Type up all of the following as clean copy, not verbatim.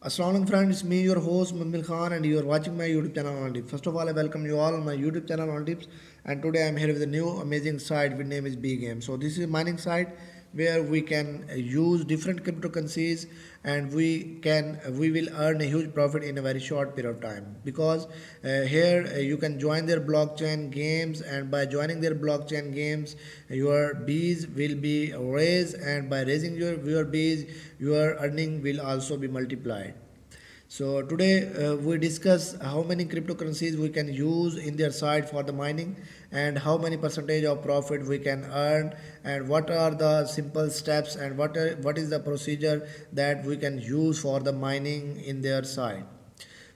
Assalamualaikum friends, it's me your host Mumbil Khan and you are watching my YouTube channel on Tips. First of all, I welcome you all on my YouTube channel on Tips, and today I am here with a new amazing site which name is B Game. So this is a mining site where we can use different cryptocurrencies and we will earn a huge profit in a very short period of time because here you can join their blockchain games, and by joining their blockchain games your bees will be raised, and by raising your bees your earning will also be multiplied. So today we discuss how many cryptocurrencies we can use in their site for the mining, and how many percentage of profit we can earn, and what are the simple steps, and what is the procedure that we can use for the mining in their site.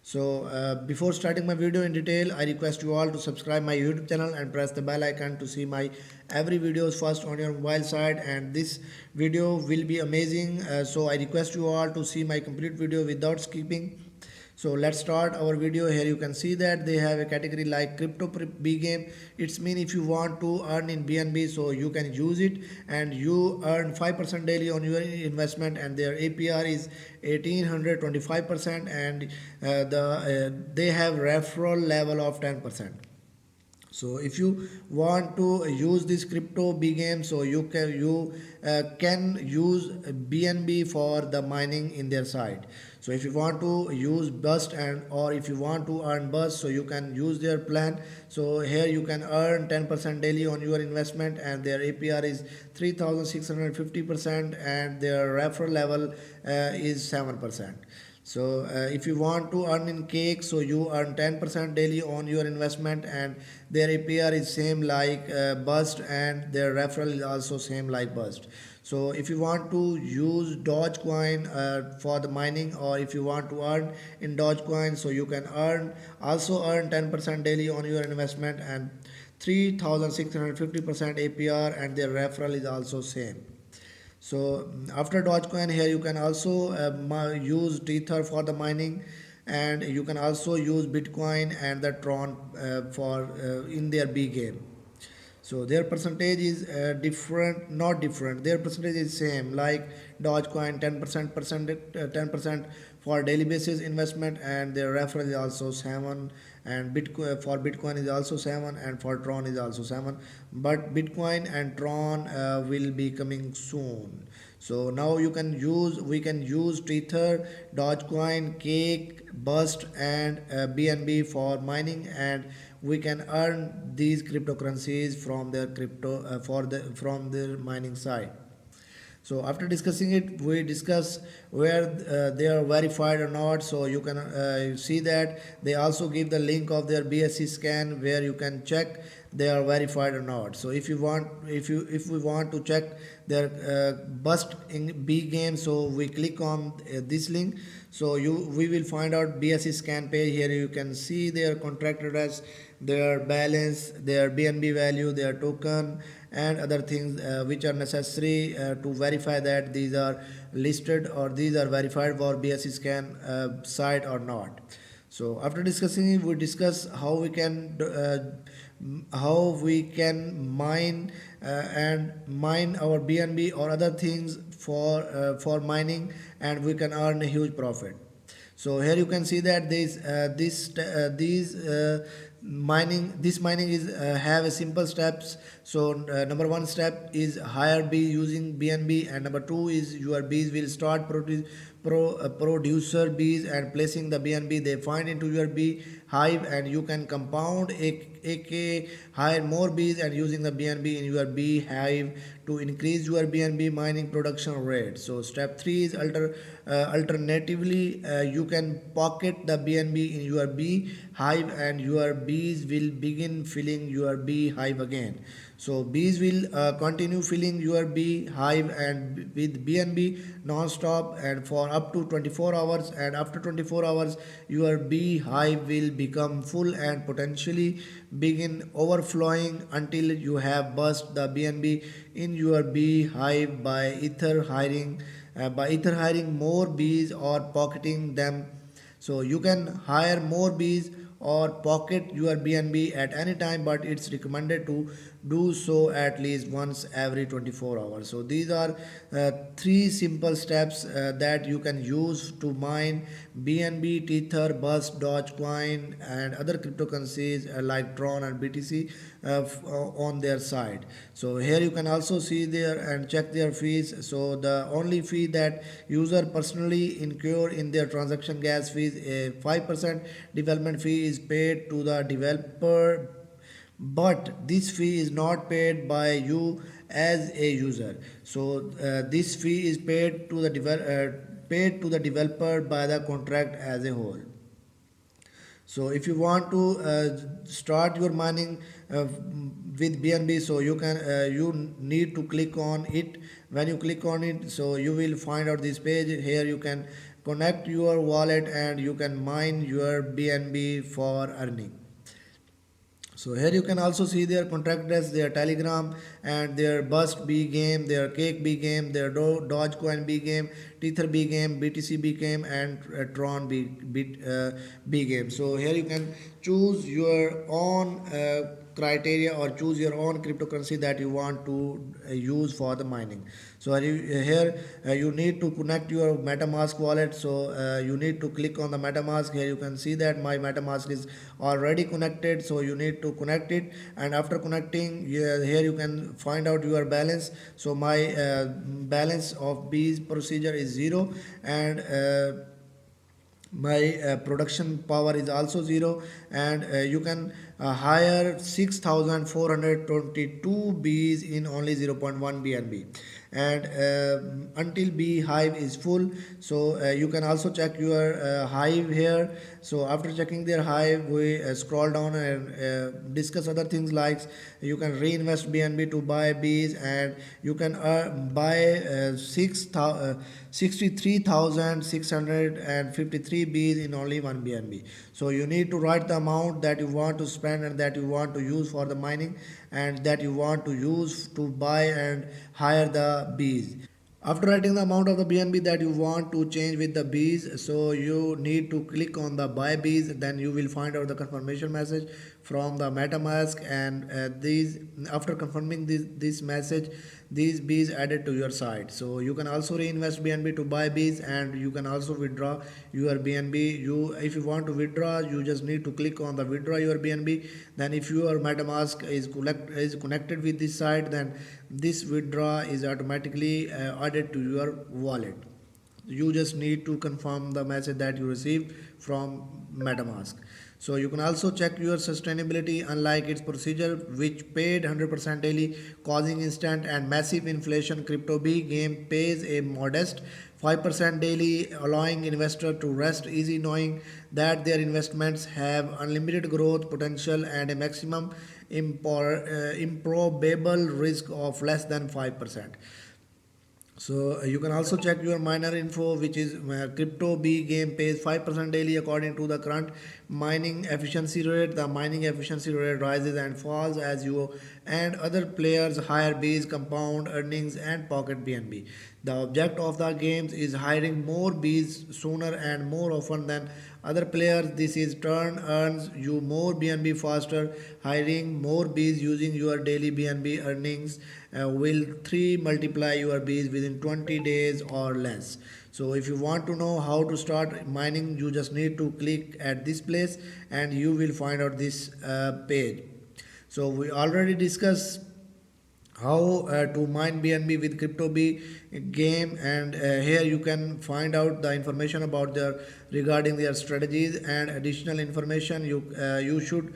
So before starting my video in detail, I request you all to subscribe my YouTube channel and press the bell icon to see my every videos first on your mobile side. And this video will be amazing. So I request you all to see my complete video without skipping. So let's start our video. Here you can see that they have a category like crypto B game. It's mean if you want to earn in BNB, so you can use it, and you earn 5% daily on your investment, and their APR is 1825%, and they have referral level of 10%. So if you want to use this crypto B game, so you can use BNB for the mining in their site. So if you want to use bust, and or if you want to earn bust, so you can use their plan. So here you can earn 10% daily on your investment, and their APR is 3650%, and their referral level is 7%. So if you want to earn in cake, so you earn 10% daily on your investment, and their APR is same like bust, and their referral is also same like bust. So if you want to use Dogecoin for the mining, or if you want to earn in Dogecoin, so you can earn 10% daily on your investment, and 3650% APR, and their referral is also same. So after Dogecoin, here you can also use Tether for the mining, and you can also use Bitcoin and the Tron for in their B game. So their percentage is different, not different. Their percentage is same like Dogecoin, 10% for daily basis investment, and their referral is also 7, and Bitcoin is also 7, and for Tron is also 7. But Bitcoin and Tron will be coming soon. So now we can use Tether, Dogecoin, Cake, Bust, and BNB for mining, and we can earn these cryptocurrencies from their from their mining site. So after discussing it, we discuss where they are verified or not. So you can see that they also give the link of their BSC scan where you can check they are verified or not. So if we want to check their bust in B game, so we click on this link. So we will find out BSC scan page. Here you can see their contract address, their balance, their BNB value, their token, and other things which are necessary to verify that these are listed or these are verified for BSC scan site or not. So after discussing it, we discuss how we can mine and mine our BNB or other things for mining, and we can earn a huge profit. So here you can see that this mining is have a simple steps. So number one step is hire bee using BNB, and number two is your bees will start producer bees and placing the BNB they find into your bee hive, and you can compound aka hire more bees and using the BNB in your bee hive to increase your BNB mining production rate. So step 3 is alternatively you can pocket the BNB in your bee hive, and your bees will begin filling your bee hive again. So bees will continue filling your bee hive and with BNB non-stop and for up to 24 hours, and after 24 hours your bee hive will become full and potentially begin overflowing until you have burst the BNB in your bee hive by either hiring more bees or pocketing them. So you can hire more bees or pocket your BNB at any time, but it's recommended to do so at least once every 24 hours. So these are three simple steps that you can use to mine BNB, Tether, BUSD, Dogecoin, and other cryptocurrencies like Tron and BTC on their side. So here you can also see there and check their fees. So the only fee that user personally incur in their transaction gas fees, a 5% development fee is paid to the developer, but this fee is not paid by you as a user. So this fee is paid to the developer by the contract as a whole. So if you want to start your mining with BNB, so you need to click on it. When you click on it, so you will find out this page. Here you can connect your wallet and you can mine your BNB for earning. So here you can also see their contract address, their Telegram, and their Bust B game, their Cake B game, their Dogecoin B game, Tether B game, BTC B game, and Tron B game. So here you can choose your own criteria or choose your own cryptocurrency that you want to use for the mining. So here you need to connect your MetaMask wallet. So you need to click on the MetaMask. Here you can see that my MetaMask is already connected. So you need to connect it, and after connecting, here you can find out your balance. So my balance of B's procedure is 0, and my production power is also 0, and you can hire 6422 bees in only 0.1 BNB, and until bee hive is full. So you can also check your hive here. So after checking their hive, we scroll down and discuss other things like you can reinvest BNB to buy bees, and you can buy 63,653 bees in only 1 BNB. So you need to write the amount that you want to spend and that you want to use for the mining and that you want to use to buy and hire the bees. After writing the amount of the BNB that you want to change with the bees, so you need to click on the buy bees. Then you will find out the confirmation message from the MetaMask, and these after confirming this message, these bees added to your site. So you can also reinvest BNB to buy bees, and you can also withdraw your BNB. If you want to withdraw, you just need to click on the withdraw your BNB. Then if your MetaMask is connected with this site, then this withdraw is automatically added to your wallet. You just need to confirm the message that you received from MetaMask. So you can also check your sustainability, unlike its procedure which paid 100% daily, causing instant and massive inflation. Crypto B game pays a modest 5% daily, allowing investor to rest easy knowing that their investments have unlimited growth potential and a maximum improbable risk of less than 5%. So you can also check your miner info, which is Crypto B game pays 5% daily according to the current mining efficiency rate. The mining efficiency rate rises and falls as you and other players hire bees, compound earnings, and pocket BNB. The object of the games is hiring more bees sooner and more often than other players. This is turn earns you more BNB faster. Hiring more bees using your daily BNB earnings will 3 multiply your bees within 20 days or less. So if you want to know how to start mining, you just need to click at this place and you will find out this page. So we already discussed how to mine BNB with Crypto B game, and here you can find out the information about their regarding their strategies and additional information. You should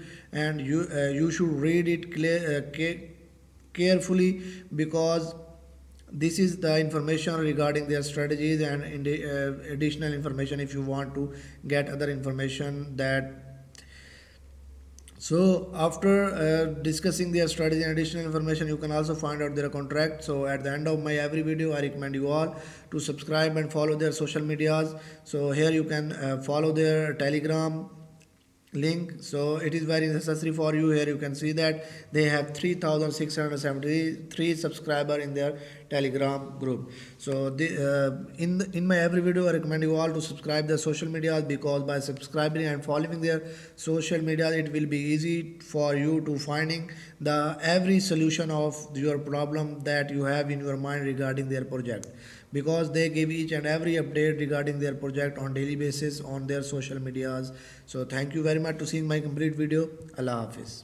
read it carefully, because this is the information regarding their strategies and additional information if you want to get other information that. So after discussing their strategy and additional information, you can also find out their contract. So at the end of my every video, I recommend you all to subscribe and follow their social medias. So here you can follow their Telegram, link. So it is very necessary for you. Here you can see that they have 3673 subscriber in their telegram group. So in my every video I recommend you all to subscribe their social media, because by subscribing and following their social media it will be easy for you to finding the every solution of your problem that you have in your mind regarding their project, because they give each and every update regarding their project on daily basis on their social medias. So thank you very much to seeing my complete video. Allah Hafiz.